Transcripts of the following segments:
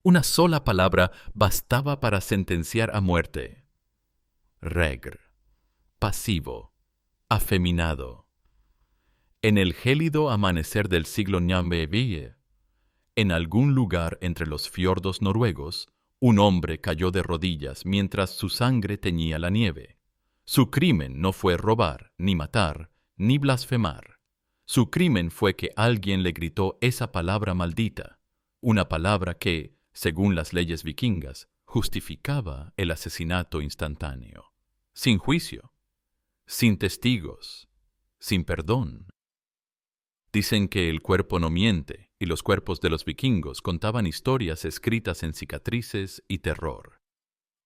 Una sola palabra bastaba para sentenciar a muerte. Regr, pasivo, afeminado. En el gélido amanecer del siglo XIX, en algún lugar entre los fiordos noruegos, un hombre cayó de rodillas mientras su sangre teñía la nieve. Su crimen no fue robar, ni matar, ni blasfemar. Su crimen fue que alguien le gritó esa palabra maldita, una palabra que, según las leyes vikingas, justificaba el asesinato instantáneo. Sin juicio, sin testigos, sin perdón. Dicen que el cuerpo no miente, y los cuerpos de los vikingos contaban historias escritas en cicatrices y terror.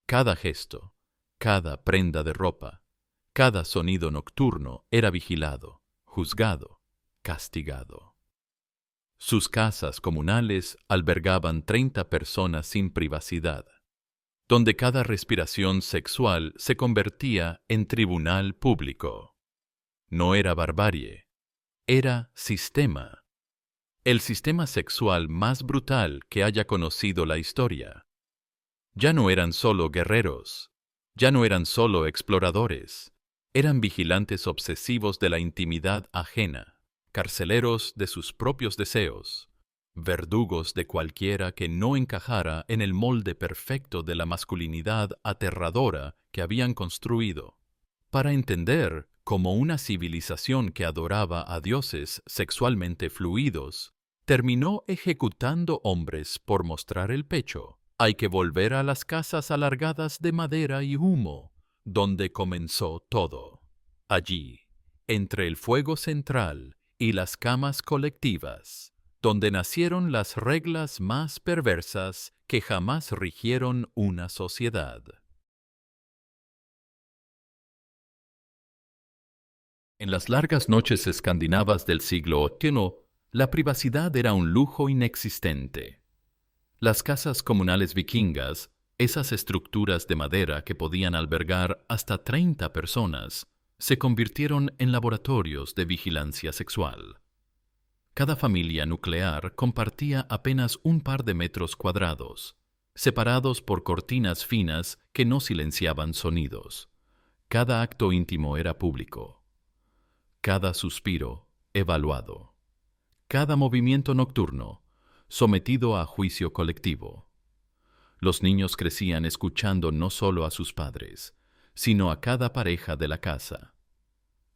Cada gesto, cada prenda de ropa, cada sonido nocturno era vigilado, juzgado, castigado. Sus casas comunales albergaban 30 personas sin privacidad, donde cada respiración sexual se convertía en tribunal público. No era barbarie, era sistema. El sistema sexual más brutal que haya conocido la historia. Ya no eran solo guerreros, ya no eran solo exploradores, eran vigilantes obsesivos de la intimidad ajena, carceleros de sus propios deseos, verdugos de cualquiera que no encajara en el molde perfecto de la masculinidad aterradora que habían construido. Para entender cómo una civilización que adoraba a dioses sexualmente fluidos terminó ejecutando hombres por mostrar el pecho, hay que volver a las casas alargadas de madera y humo, donde comenzó todo. Allí, entre el fuego central y las camas colectivas, donde nacieron las reglas más perversas que jamás rigieron una sociedad. En las largas noches escandinavas del siglo XVIII, la privacidad era un lujo inexistente. Las casas comunales vikingas, esas estructuras de madera que podían albergar hasta 30 personas, se convirtieron en laboratorios de vigilancia sexual. Cada familia nuclear compartía apenas un par de metros cuadrados, separados por cortinas finas que no silenciaban sonidos. Cada acto íntimo era público. Cada suspiro evaluado, cada movimiento nocturno sometido a juicio colectivo. Los niños crecían escuchando no solo a sus padres, sino a cada pareja de la casa.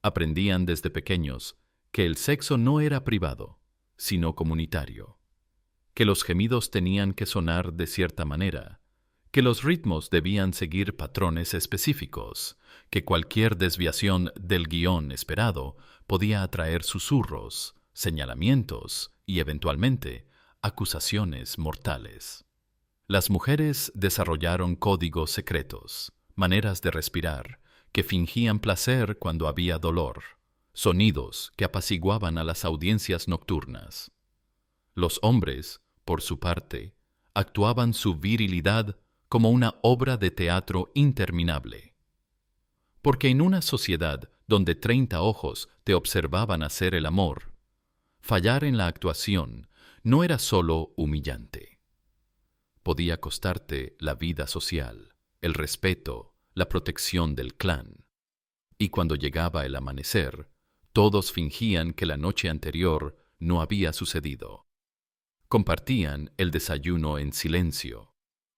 Aprendían desde pequeños que el sexo no era privado, sino comunitario, que los gemidos tenían que sonar de cierta manera, que los ritmos debían seguir patrones específicos, que cualquier desviación del guión esperado podía atraer susurros, señalamientos y, eventualmente, acusaciones mortales. Las mujeres desarrollaron códigos secretos, maneras de respirar, que fingían placer cuando había dolor, sonidos que apaciguaban a las audiencias nocturnas. Los hombres, por su parte, actuaban su virilidad como una obra de teatro interminable. Porque en una sociedad donde 30 ojos te observaban hacer el amor, fallar en la actuación no era solo humillante. Podía costarte la vida social, el respeto, la protección del clan. Y cuando llegaba el amanecer, todos fingían que la noche anterior no había sucedido. Compartían el desayuno en silencio.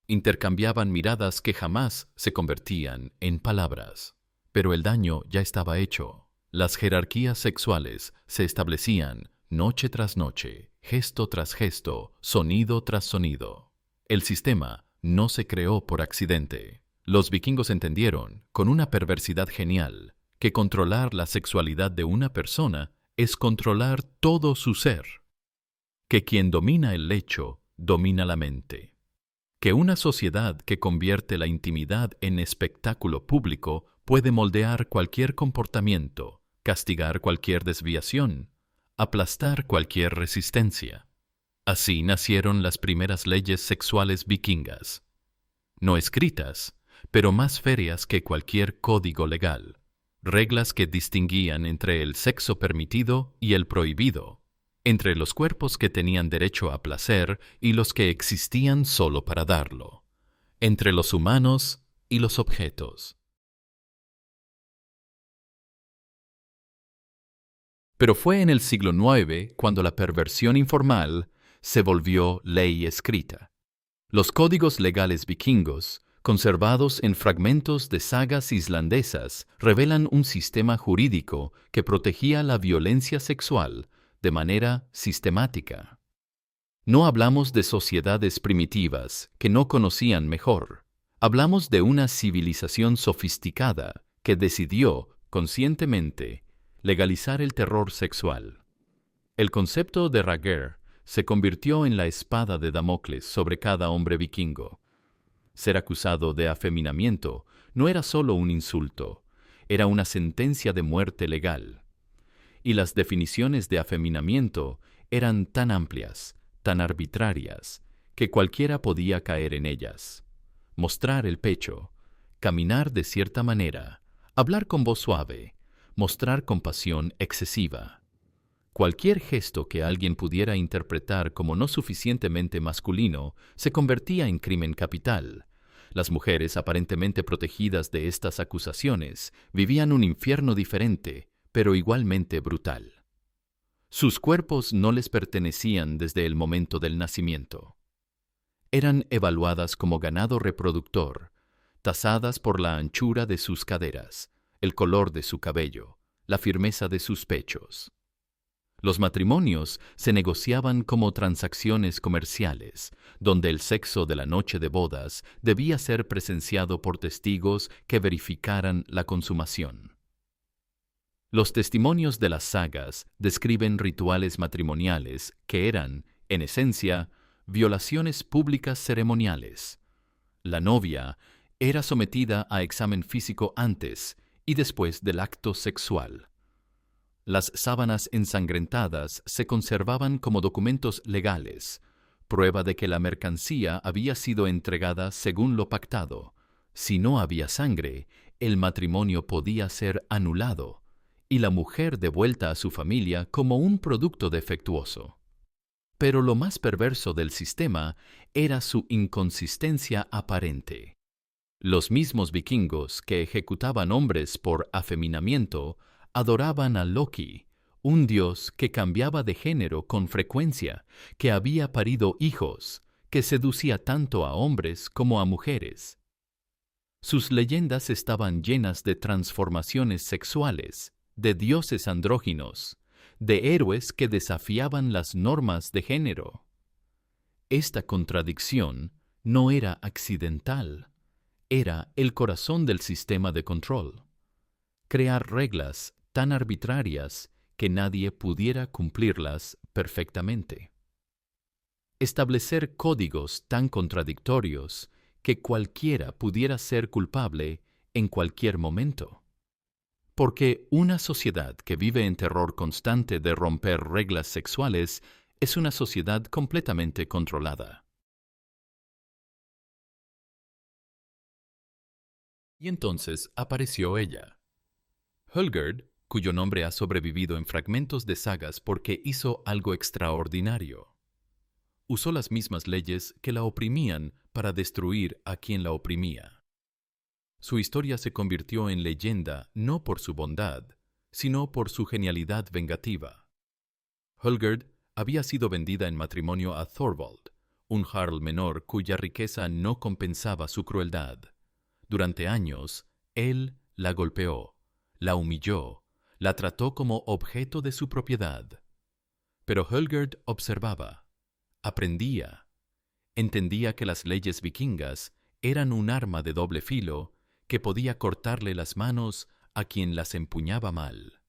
Intercambiaban miradas que jamás se convertían en palabras. Pero el daño ya estaba hecho. Las jerarquías sexuales se establecían noche tras noche, gesto tras gesto, sonido tras sonido. El sistema no se creó por accidente. Los vikingos entendieron, con una perversidad genial, que controlar la sexualidad de una persona es controlar todo su ser. Que quien domina el lecho, domina la mente. Que una sociedad que convierte la intimidad en espectáculo público puede moldear cualquier comportamiento, castigar cualquier desviación, aplastar cualquier resistencia. Así nacieron las primeras leyes sexuales vikingas. No escritas, pero más férreas que cualquier código legal. Reglas que distinguían entre el sexo permitido y el prohibido, entre los cuerpos que tenían derecho a placer y los que existían solo para darlo, entre los humanos y los objetos. Pero fue en el siglo IX cuando la perversión informal se volvió ley escrita. Los códigos legales vikingos, conservados en fragmentos de sagas islandesas, revelan un sistema jurídico que protegía la violencia sexual de manera sistemática. No hablamos de sociedades primitivas que no conocían mejor. Hablamos de una civilización sofisticada que decidió, conscientemente, legalizar el terror sexual. El concepto de Rager se convirtió en la espada de Damocles sobre cada hombre vikingo. Ser acusado de afeminamiento no era solo un insulto, era una sentencia de muerte legal. Y las definiciones de afeminamiento eran tan amplias, tan arbitrarias, que cualquiera podía caer en ellas. Mostrar el pecho, caminar de cierta manera, hablar con voz suave, mostrar compasión excesiva. Cualquier gesto que alguien pudiera interpretar como no suficientemente masculino se convertía en crimen capital. Las mujeres, aparentemente protegidas de estas acusaciones, vivían un infierno diferente, pero igualmente brutal. Sus cuerpos no les pertenecían desde el momento del nacimiento. Eran evaluadas como ganado reproductor, tasadas por la anchura de sus caderas, el color de su cabello, la firmeza de sus pechos. Los matrimonios se negociaban como transacciones comerciales, donde el sexo de la noche de bodas debía ser presenciado por testigos que verificaran la consumación. Los testimonios de las sagas describen rituales matrimoniales que eran, en esencia, violaciones públicas ceremoniales. La novia era sometida a examen físico antes y después del acto sexual. Las sábanas ensangrentadas se conservaban como documentos legales, prueba de que la mercancía había sido entregada según lo pactado. Si no había sangre, el matrimonio podía ser anulado y la mujer devuelta a su familia como un producto defectuoso. Pero lo más perverso del sistema era su inconsistencia aparente. Los mismos vikingos que ejecutaban hombres por afeminamiento adoraban a Loki, un dios que cambiaba de género con frecuencia, que había parido hijos, que seducía tanto a hombres como a mujeres. Sus leyendas estaban llenas de transformaciones sexuales, de dioses andróginos, de héroes que desafiaban las normas de género. Esta contradicción no era accidental, era el corazón del sistema de control. Crear reglas tan arbitrarias que nadie pudiera cumplirlas perfectamente. Establecer códigos tan contradictorios que cualquiera pudiera ser culpable en cualquier momento. Porque una sociedad que vive en terror constante de romper reglas sexuales es una sociedad completamente controlada. Y entonces apareció ella. Hölgerd, cuyo nombre ha sobrevivido en fragmentos de sagas porque hizo algo extraordinario. Usó las mismas leyes que la oprimían para destruir a quien la oprimía. Su historia se convirtió en leyenda no por su bondad, sino por su genialidad vengativa. Hölgerd había sido vendida en matrimonio a Thorvald, un jarl menor cuya riqueza no compensaba su crueldad. Durante años, él la golpeó, la humilló, la trató como objeto de su propiedad. Pero Hölgerd observaba, aprendía, entendía que las leyes vikingas eran un arma de doble filo que podía cortarle las manos a quien las empuñaba mal.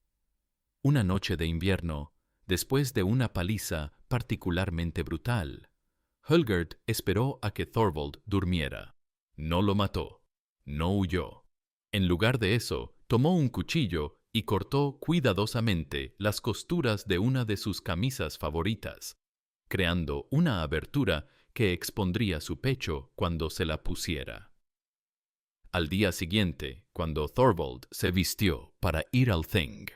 Una noche de invierno, después de una paliza particularmente brutal, Hölgerd esperó a que Thorvald durmiera. No lo mató, no huyó. En lugar de eso, tomó un cuchillo y cortó cuidadosamente las costuras de una de sus camisas favoritas, creando una abertura que expondría su pecho cuando se la pusiera. Al día siguiente, cuando Thorvald se vistió para ir al Thing,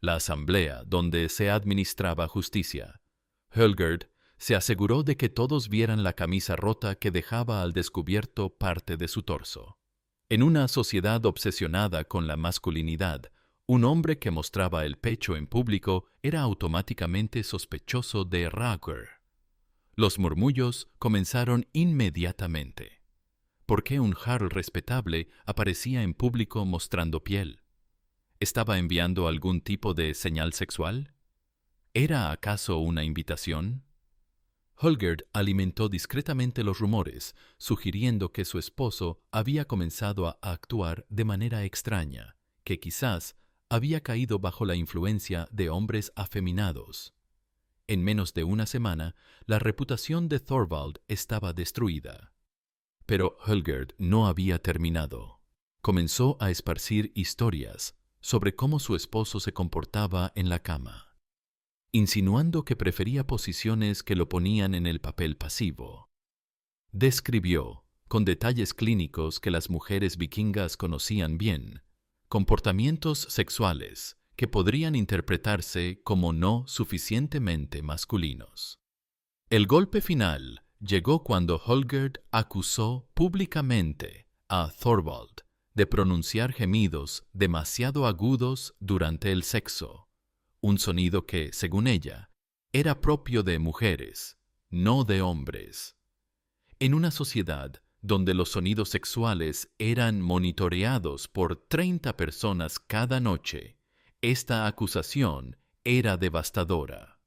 la asamblea donde se administraba justicia. Hölgerd se aseguró de que todos vieran la camisa rota que dejaba al descubierto parte de su torso. En una sociedad obsesionada con la masculinidad, un hombre que mostraba el pecho en público era automáticamente sospechoso de Rager. Los murmullos comenzaron inmediatamente. ¿Por qué un jarl respetable aparecía en público mostrando piel? ¿Estaba enviando algún tipo de señal sexual? ¿Era acaso una invitación? Hölgerd alimentó discretamente los rumores, sugiriendo que su esposo había comenzado a actuar de manera extraña, que quizás había caído bajo la influencia de hombres afeminados. En menos de una semana, la reputación de Thorvald estaba destruida. Pero Hölgerd no había terminado. Comenzó a esparcir historias sobre cómo su esposo se comportaba en la cama, insinuando que prefería posiciones que lo ponían en el papel pasivo. Describió, con detalles clínicos que las mujeres vikingas conocían bien, comportamientos sexuales que podrían interpretarse como no suficientemente masculinos. El golpe final llegó cuando Hölgerd acusó públicamente a Thorvald de pronunciar gemidos demasiado agudos durante el sexo, un sonido que, según ella, era propio de mujeres, no de hombres. En una sociedad donde los sonidos sexuales eran monitoreados por 30 personas cada noche, esta acusación era devastadora.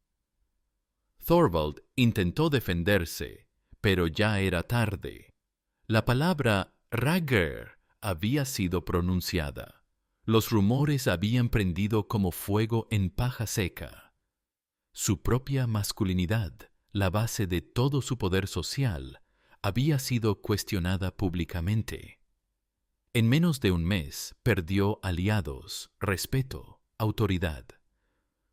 Thorvald intentó defenderse, pero ya era tarde. La palabra Rager había sido pronunciada. Los rumores habían prendido como fuego en paja seca. Su propia masculinidad, la base de todo su poder social, había sido cuestionada públicamente. En menos de un mes perdió aliados, respeto, autoridad.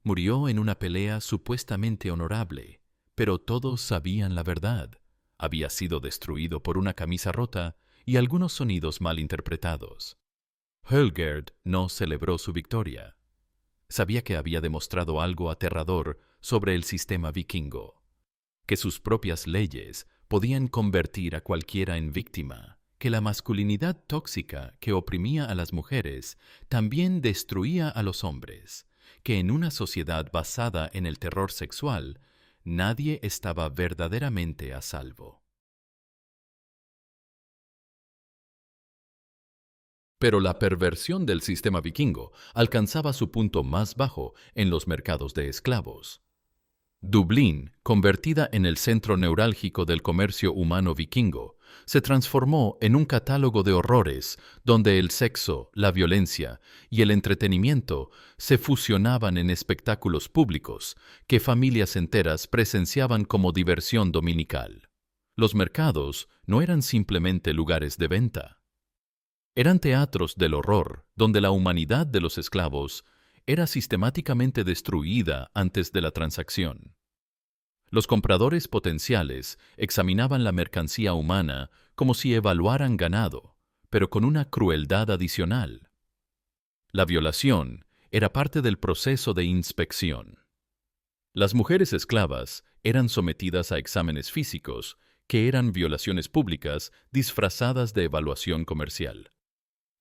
Murió en una pelea supuestamente honorable, pero todos sabían la verdad. Había sido destruido por una camisa rota y algunos sonidos mal interpretados. Hölgerd no celebró su victoria. Sabía que había demostrado algo aterrador sobre el sistema vikingo, que sus propias leyes podían convertir a cualquiera en víctima, que la masculinidad tóxica que oprimía a las mujeres también destruía a los hombres, que en una sociedad basada en el terror sexual, nadie estaba verdaderamente a salvo. Pero la perversión del sistema vikingo alcanzaba su punto más bajo en los mercados de esclavos. Dublín, convertida en el centro neurálgico del comercio humano vikingo, se transformó en un catálogo de horrores donde el sexo, la violencia y el entretenimiento se fusionaban en espectáculos públicos que familias enteras presenciaban como diversión dominical. Los mercados no eran simplemente lugares de venta. Eran teatros del horror donde la humanidad de los esclavos era sistemáticamente destruida antes de la transacción. Los compradores potenciales examinaban la mercancía humana como si evaluaran ganado, pero con una crueldad adicional. La violación era parte del proceso de inspección. Las mujeres esclavas eran sometidas a exámenes físicos que eran violaciones públicas disfrazadas de evaluación comercial.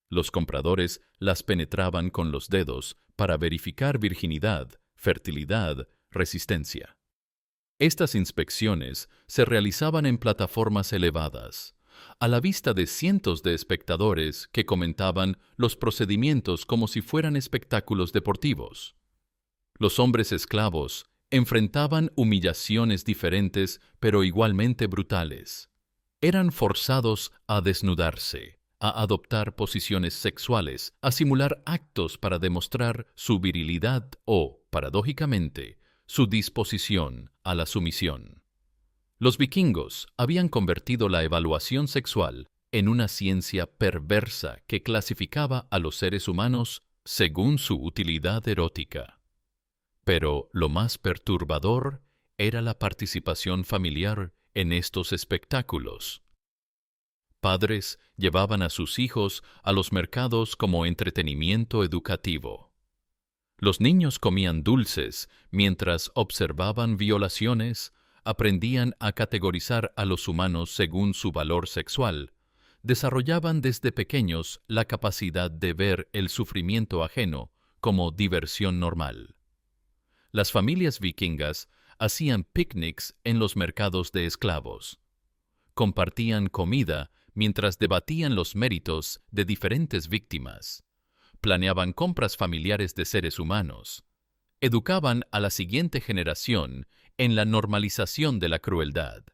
Los compradores las penetraban con los dedos para verificar virginidad, fertilidad, resistencia. Estas inspecciones se realizaban en plataformas elevadas, a la vista de cientos de espectadores que comentaban los procedimientos como si fueran espectáculos deportivos. Los hombres esclavos enfrentaban humillaciones diferentes pero igualmente brutales. Eran forzados a desnudarse, a adoptar posiciones sexuales, a simular actos para demostrar su virilidad o, paradójicamente, su disposición a la sumisión. Los vikingos habían convertido la evaluación sexual en una ciencia perversa que clasificaba a los seres humanos según su utilidad erótica. Pero lo más perturbador era la participación familiar en estos espectáculos. Padres llevaban a sus hijos a los mercados como entretenimiento educativo. Los niños comían dulces mientras observaban violaciones, aprendían a categorizar a los humanos según su valor sexual, desarrollaban desde pequeños la capacidad de ver el sufrimiento ajeno como diversión normal. Las familias vikingas hacían picnics en los mercados de esclavos. Compartían comida mientras debatían los méritos de diferentes víctimas. Planeaban compras familiares de seres humanos. Educaban a la siguiente generación en la normalización de la crueldad.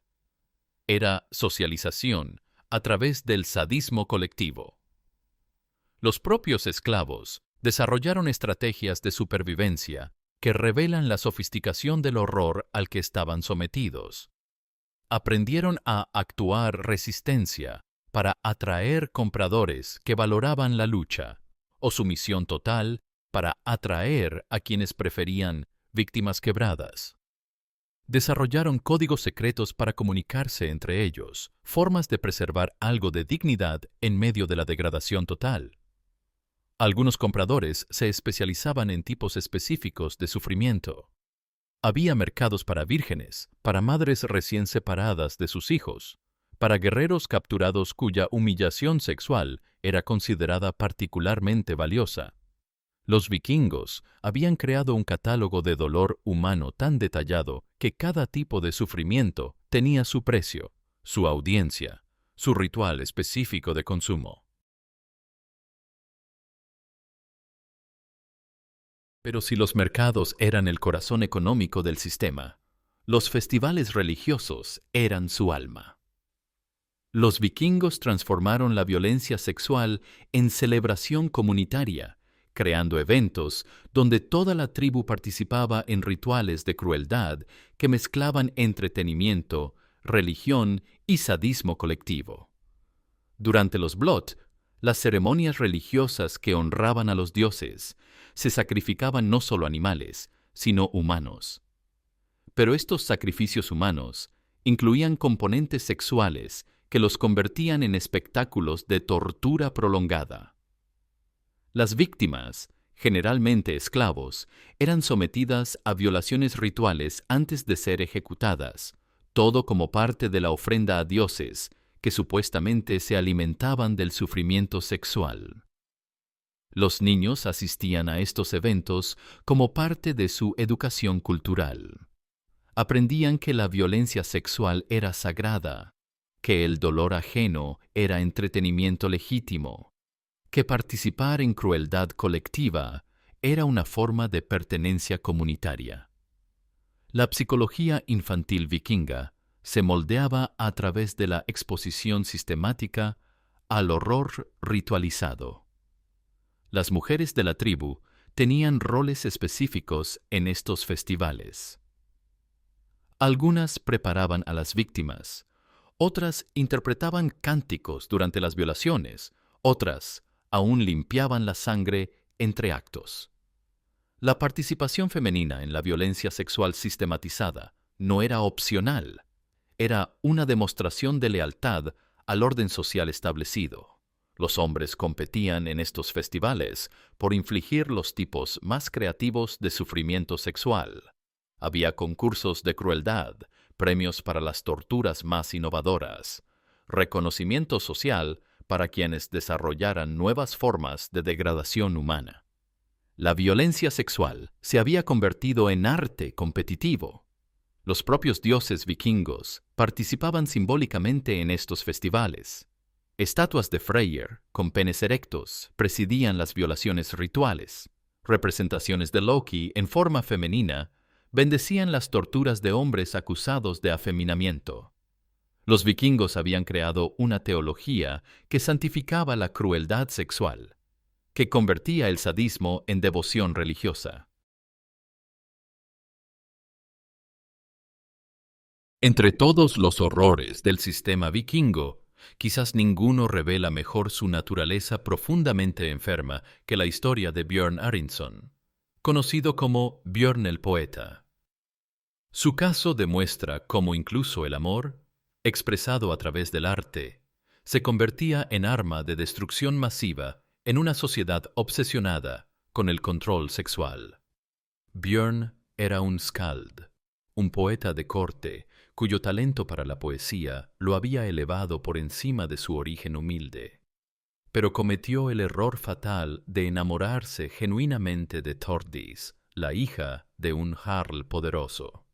Era socialización a través del sadismo colectivo. Los propios esclavos desarrollaron estrategias de supervivencia que revelan la sofisticación del horror al que estaban sometidos. Aprendieron a actuar resistencia para atraer compradores que valoraban la lucha, o sumisión total para atraer a quienes preferían víctimas quebradas. Desarrollaron códigos secretos para comunicarse entre ellos, formas de preservar algo de dignidad en medio de la degradación total. Algunos compradores se especializaban en tipos específicos de sufrimiento. Había mercados para vírgenes, para madres recién separadas de sus hijos, para guerreros capturados cuya humillación sexual era considerada particularmente valiosa. Los vikingos habían creado un catálogo de dolor humano tan detallado que cada tipo de sufrimiento tenía su precio, su audiencia, su ritual específico de consumo. Pero si los mercados eran el corazón económico del sistema, los festivales religiosos eran su alma. Los vikingos transformaron la violencia sexual en celebración comunitaria, creando eventos donde toda la tribu participaba en rituales de crueldad que mezclaban entretenimiento, religión y sadismo colectivo. Durante los Blot, las ceremonias religiosas que honraban a los dioses, se sacrificaban no solo animales, sino humanos. Pero estos sacrificios humanos incluían componentes sexuales que los convertían en espectáculos de tortura prolongada. Las víctimas, generalmente esclavos, eran sometidas a violaciones rituales antes de ser ejecutadas, todo como parte de la ofrenda a dioses, que supuestamente se alimentaban del sufrimiento sexual. Los niños asistían a estos eventos como parte de su educación cultural. Aprendían que la violencia sexual era sagrada, que el dolor ajeno era entretenimiento legítimo, que participar en crueldad colectiva era una forma de pertenencia comunitaria. La psicología infantil vikinga se moldeaba a través de la exposición sistemática al horror ritualizado. Las mujeres de la tribu tenían roles específicos en estos festivales. Algunas preparaban a las víctimas, otras interpretaban cánticos durante las violaciones, otras aún limpiaban la sangre entre actos. La participación femenina en la violencia sexual sistematizada no era opcional, era una demostración de lealtad al orden social establecido. Los hombres competían en estos festivales por infligir los tipos más creativos de sufrimiento sexual. Había concursos de crueldad, premios para las torturas más innovadoras, reconocimiento social para quienes desarrollaran nuevas formas de degradación humana. La violencia sexual se había convertido en arte competitivo. Los propios dioses vikingos participaban simbólicamente en estos festivales. Estatuas de Freyr, con penes erectos, presidían las violaciones rituales. Representaciones de Loki en forma femenina bendecían las torturas de hombres acusados de afeminamiento. Los vikingos habían creado una teología que santificaba la crueldad sexual, que convertía el sadismo en devoción religiosa. Entre todos los horrores del sistema vikingo, quizás ninguno revela mejor su naturaleza profundamente enferma que la historia de Björn Arinsson, conocido como Björn el Poeta. Su caso demuestra cómo incluso el amor, expresado a través del arte, se convertía en arma de destrucción masiva en una sociedad obsesionada con el control sexual. Björn era un skald, un poeta de corte, cuyo talento para la poesía lo había elevado por encima de su origen humilde. Pero cometió el error fatal de enamorarse genuinamente de Thordis, la hija de un jarl poderoso.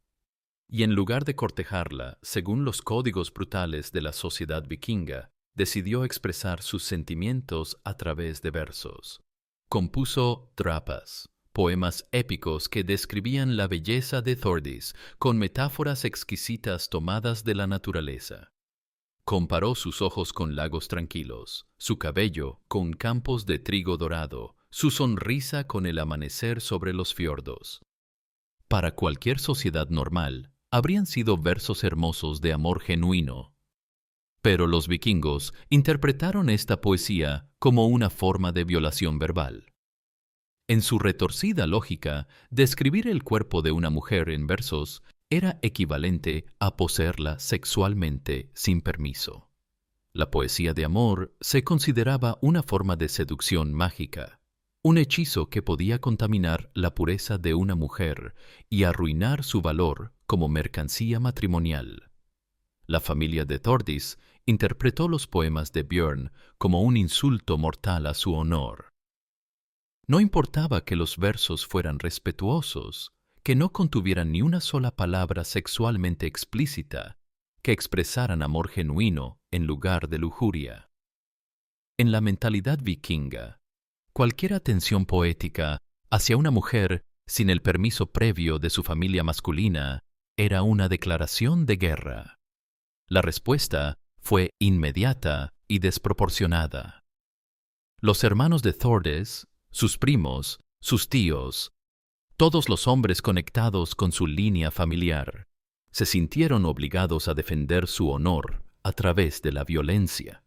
Y en lugar de cortejarla, según los códigos brutales de la sociedad vikinga, decidió expresar sus sentimientos a través de versos. Compuso drapas, poemas épicos que describían la belleza de Thordis con metáforas exquisitas tomadas de la naturaleza. Comparó sus ojos con lagos tranquilos, su cabello con campos de trigo dorado, su sonrisa con el amanecer sobre los fiordos. Para cualquier sociedad normal, habrían sido versos hermosos de amor genuino. Pero los vikingos interpretaron esta poesía como una forma de violación verbal. En su retorcida lógica, describir el cuerpo de una mujer en versos era equivalente a poseerla sexualmente sin permiso. La poesía de amor se consideraba una forma de seducción mágica, un hechizo que podía contaminar la pureza de una mujer y arruinar su valor como mercancía matrimonial. La familia de Thordis interpretó los poemas de Björn como un insulto mortal a su honor. No importaba que los versos fueran respetuosos, que no contuvieran ni una sola palabra sexualmente explícita, que expresaran amor genuino en lugar de lujuria. En la mentalidad vikinga, cualquier atención poética hacia una mujer sin el permiso previo de su familia masculina era una declaración de guerra. La respuesta fue inmediata y desproporcionada. Los hermanos de Thordis, sus primos, sus tíos, todos los hombres conectados con su línea familiar, se sintieron obligados a defender su honor a través de la violencia.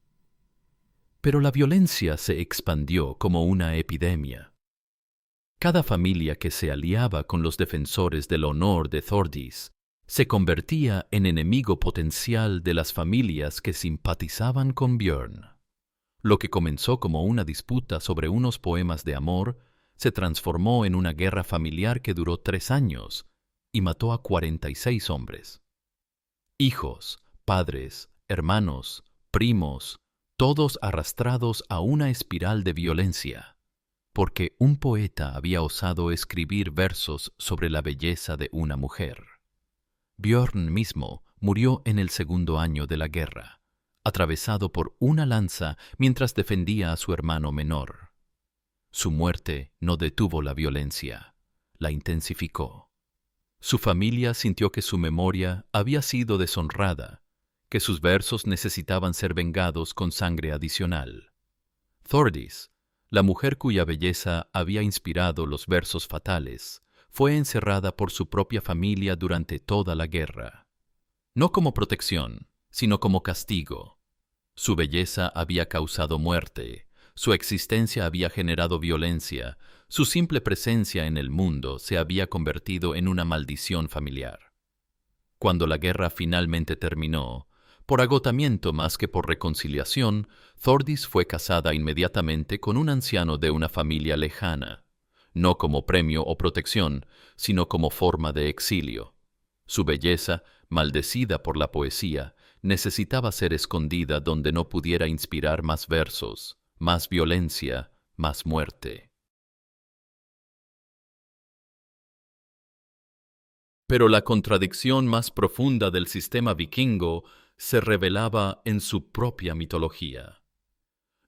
Pero la violencia se expandió como una epidemia. Cada familia que se aliaba con los defensores del honor de Thordis se convertía en enemigo potencial de las familias que simpatizaban con Björn. Lo que comenzó como una disputa sobre unos poemas de amor se transformó en una guerra familiar que duró 3 años y mató a 46 hombres. Hijos, padres, hermanos, primos, todos arrastrados a una espiral de violencia, porque un poeta había osado escribir versos sobre la belleza de una mujer. Björn mismo murió en el 2.º año de la guerra, atravesado por una lanza mientras defendía a su hermano menor. Su muerte no detuvo la violencia, la intensificó. Su familia sintió que su memoria había sido deshonrada, que sus versos necesitaban ser vengados con sangre adicional. Thordis, la mujer cuya belleza había inspirado los versos fatales, fue encerrada por su propia familia durante toda la guerra. No como protección, sino como castigo. Su belleza había causado muerte, su existencia había generado violencia, su simple presencia en el mundo se había convertido en una maldición familiar. Cuando la guerra finalmente terminó, por agotamiento más que por reconciliación, Thordis fue casada inmediatamente con un anciano de una familia lejana, no como premio o protección, sino como forma de exilio. Su belleza, maldecida por la poesía, necesitaba ser escondida donde no pudiera inspirar más versos, más violencia, más muerte. Pero la contradicción más profunda del sistema vikingo se revelaba en su propia mitología.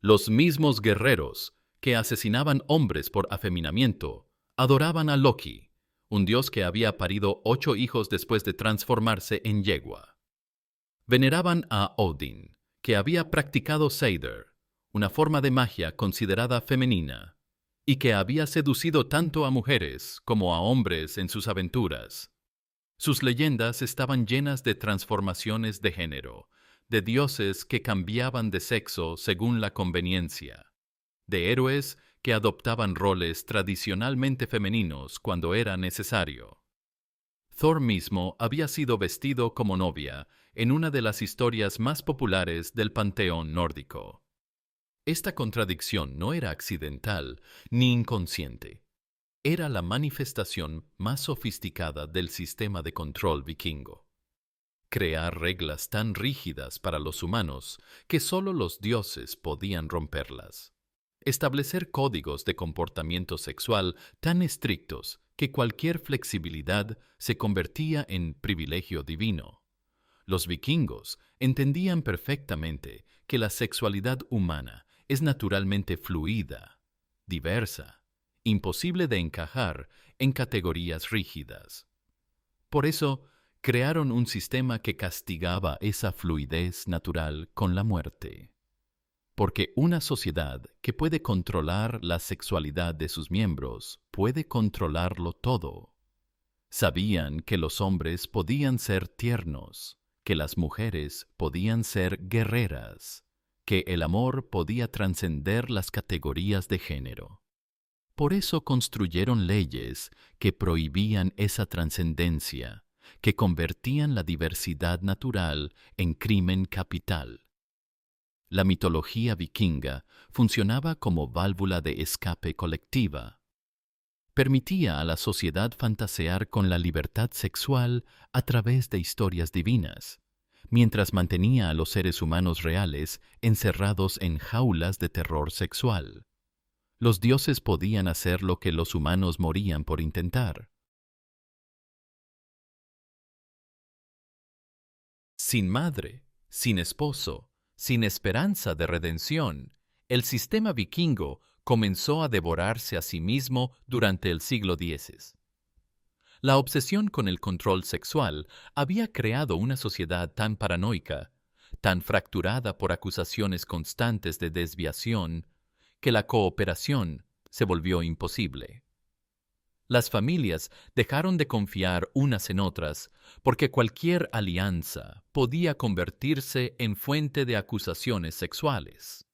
Los mismos guerreros que asesinaban hombres por afeminamiento adoraban a Loki, un dios que había parido 8 hijos después de transformarse en yegua. Veneraban a Odin, que había practicado Seidr, una forma de magia considerada femenina, y que había seducido tanto a mujeres como a hombres en sus aventuras. Sus leyendas estaban llenas de transformaciones de género, de dioses que cambiaban de sexo según la conveniencia, de héroes que adoptaban roles tradicionalmente femeninos cuando era necesario. Thor mismo había sido vestido como novia en una de las historias más populares del panteón nórdico. Esta contradicción no era accidental ni inconsciente. era la manifestación más sofisticada del sistema de control vikingo. Crear reglas tan rígidas para los humanos que solo los dioses podían romperlas. Establecer códigos de comportamiento sexual tan estrictos que cualquier flexibilidad se convertía en privilegio divino. Los vikingos entendían perfectamente que la sexualidad humana es naturalmente fluida, diversa, imposible de encajar en categorías rígidas. Por eso, crearon un sistema que castigaba esa fluidez natural con la muerte. Porque una sociedad que puede controlar la sexualidad de sus miembros puede controlarlo todo. Sabían que los hombres podían ser tiernos, que las mujeres podían ser guerreras, que el amor podía trascender las categorías de género. Por eso construyeron leyes que prohibían esa trascendencia, que convertían la diversidad natural en crimen capital. La mitología vikinga funcionaba como válvula de escape colectiva. Permitía a la sociedad fantasear con la libertad sexual a través de historias divinas, mientras mantenía a los seres humanos reales encerrados en jaulas de terror sexual. Los dioses podían hacer lo que los humanos morían por intentar. Sin madre, sin esposo, sin esperanza de redención, el sistema vikingo comenzó a devorarse a sí mismo durante el siglo X. La obsesión con el control sexual había creado una sociedad tan paranoica, tan fracturada por acusaciones constantes de desviación, que la cooperación se volvió imposible. Las familias dejaron de confiar unas en otras porque cualquier alianza podía convertirse en fuente de acusaciones sexuales.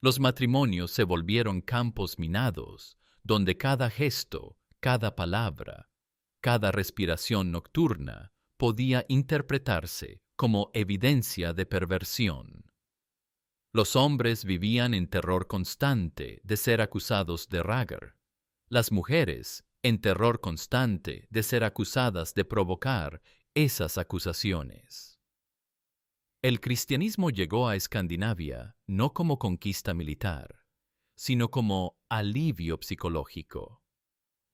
Los matrimonios se volvieron campos minados, donde cada gesto, cada palabra, cada respiración nocturna podía interpretarse como evidencia de perversión. Los hombres vivían en terror constante de ser acusados de rager. Las mujeres en terror constante de ser acusadas de provocar esas acusaciones. El cristianismo llegó a Escandinavia no como conquista militar, sino como alivio psicológico.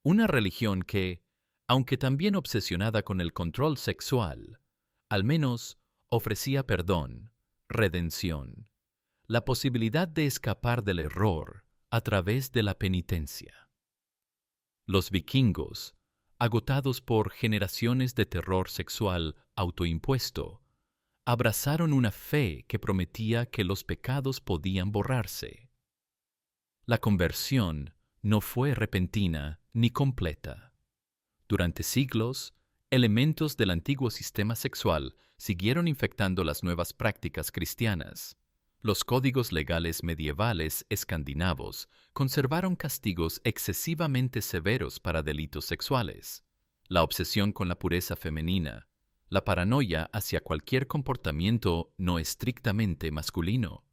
Una religión que, aunque también obsesionada con el control sexual, al menos ofrecía perdón, redención, la posibilidad de escapar del error a través de la penitencia. Los vikingos, agotados por generaciones de terror sexual autoimpuesto, abrazaron una fe que prometía que los pecados podían borrarse. La conversión no fue repentina ni completa. Durante siglos, elementos del antiguo sistema sexual siguieron infectando las nuevas prácticas cristianas. Los códigos legales medievales escandinavos conservaron castigos excesivamente severos para delitos sexuales. La obsesión con la pureza femenina, la paranoia hacia cualquier comportamiento no estrictamente masculino.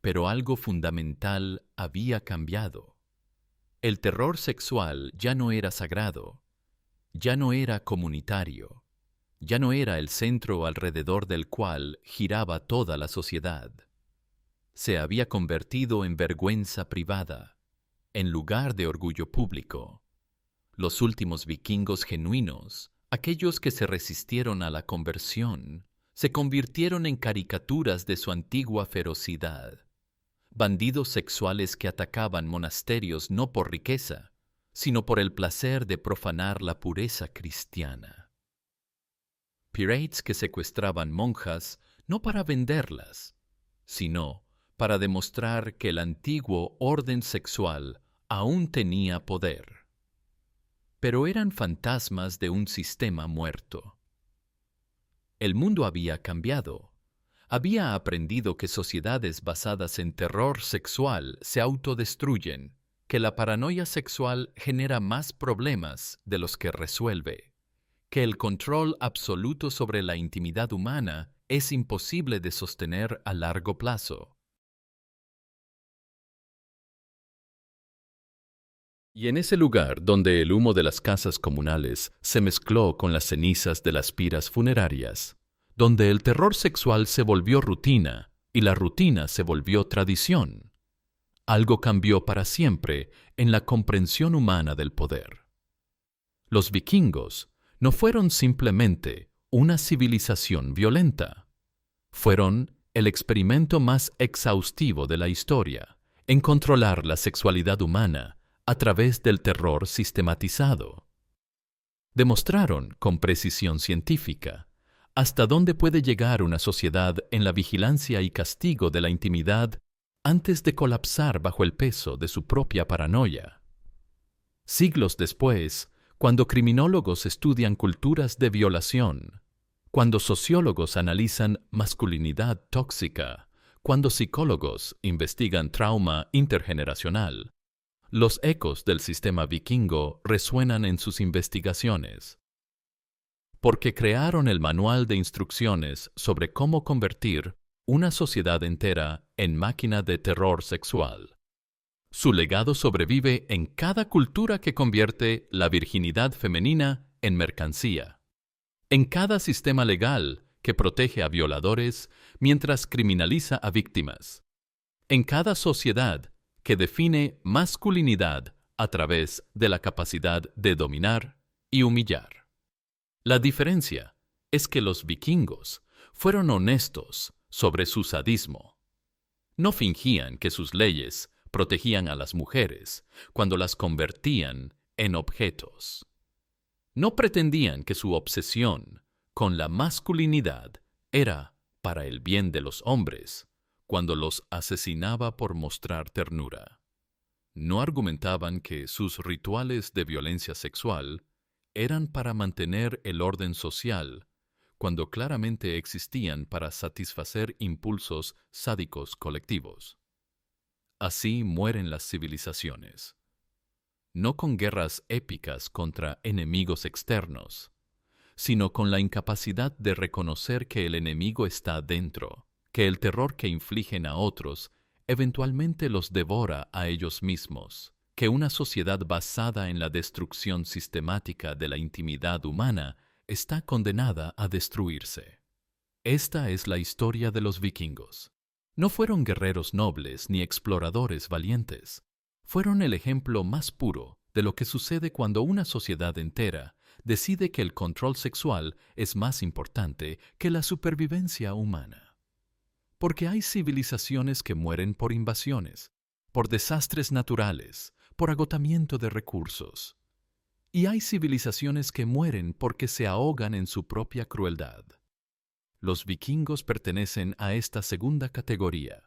Pero algo fundamental había cambiado. El terror sexual ya no era sagrado, ya no era comunitario, ya no era el centro alrededor del cual giraba toda la sociedad. Se había convertido en vergüenza privada, en lugar de orgullo público. Los últimos vikingos genuinos, aquellos que se resistieron a la conversión, se convirtieron en caricaturas de su antigua ferocidad. Bandidos sexuales que atacaban monasterios no por riqueza, sino por el placer de profanar la pureza cristiana. Pirates que secuestraban monjas no para venderlas, sino para demostrar que el antiguo orden sexual aún tenía poder. Pero eran fantasmas de un sistema muerto. El mundo había cambiado. Había aprendido que sociedades basadas en terror sexual se autodestruyen, que la paranoia sexual genera más problemas de los que resuelve, que el control absoluto sobre la intimidad humana es imposible de sostener a largo plazo. Y en ese lugar donde el humo de las casas comunales se mezcló con las cenizas de las piras funerarias, donde el terror sexual se volvió rutina y la rutina se volvió tradición, algo cambió para siempre en la comprensión humana del poder. Los vikingos no fueron simplemente una civilización violenta, fueron el experimento más exhaustivo de la historia en controlar la sexualidad humana a través del terror sistematizado. Demostraron con precisión científica hasta dónde puede llegar una sociedad en la vigilancia y castigo de la intimidad antes de colapsar bajo el peso de su propia paranoia. Siglos después, cuando criminólogos estudian culturas de violación, cuando sociólogos analizan masculinidad tóxica, cuando psicólogos investigan trauma intergeneracional, los ecos del sistema vikingo resuenan en sus investigaciones. Porque crearon el manual de instrucciones sobre cómo convertir una sociedad entera en máquina de terror sexual. Su legado sobrevive en cada cultura que convierte la virginidad femenina en mercancía, en cada sistema legal que protege a violadores mientras criminaliza a víctimas, en cada sociedad que define masculinidad a través de la capacidad de dominar y humillar. La diferencia es que los vikingos fueron honestos sobre su sadismo. No fingían que sus leyes protegían a las mujeres cuando las convertían en objetos. No pretendían que su obsesión con la masculinidad era para el bien de los hombres cuando los asesinaba por mostrar ternura. No argumentaban que sus rituales de violencia sexual eran para mantener el orden social cuando claramente existían para satisfacer impulsos sádicos colectivos. Así mueren las civilizaciones. No con guerras épicas contra enemigos externos, sino con la incapacidad de reconocer que el enemigo está dentro, que el terror que infligen a otros eventualmente los devora a ellos mismos, que una sociedad basada en la destrucción sistemática de la intimidad humana está condenada a destruirse. Esta es la historia de los vikingos. No fueron guerreros nobles ni exploradores valientes. Fueron el ejemplo más puro de lo que sucede cuando una sociedad entera decide que el control sexual es más importante que la supervivencia humana. Porque hay civilizaciones que mueren por invasiones, por desastres naturales, por agotamiento de recursos. Y hay civilizaciones que mueren porque se ahogan en su propia crueldad. Los vikingos pertenecen a esta segunda categoría.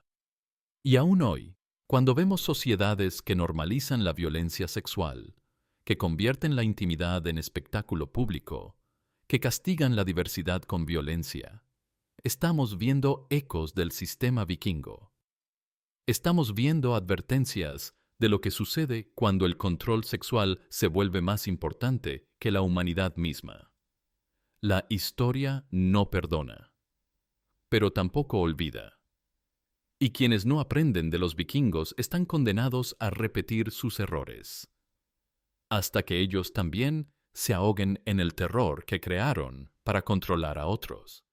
Y aún hoy, cuando vemos sociedades que normalizan la violencia sexual, que convierten la intimidad en espectáculo público, que castigan la diversidad con violencia, estamos viendo ecos del sistema vikingo. Estamos viendo advertencias de lo que sucede cuando el control sexual se vuelve más importante que la humanidad misma. La historia no perdona, pero tampoco olvida. Y quienes no aprenden de los vikingos están condenados a repetir sus errores, hasta que ellos también se ahoguen en el terror que crearon para controlar a otros.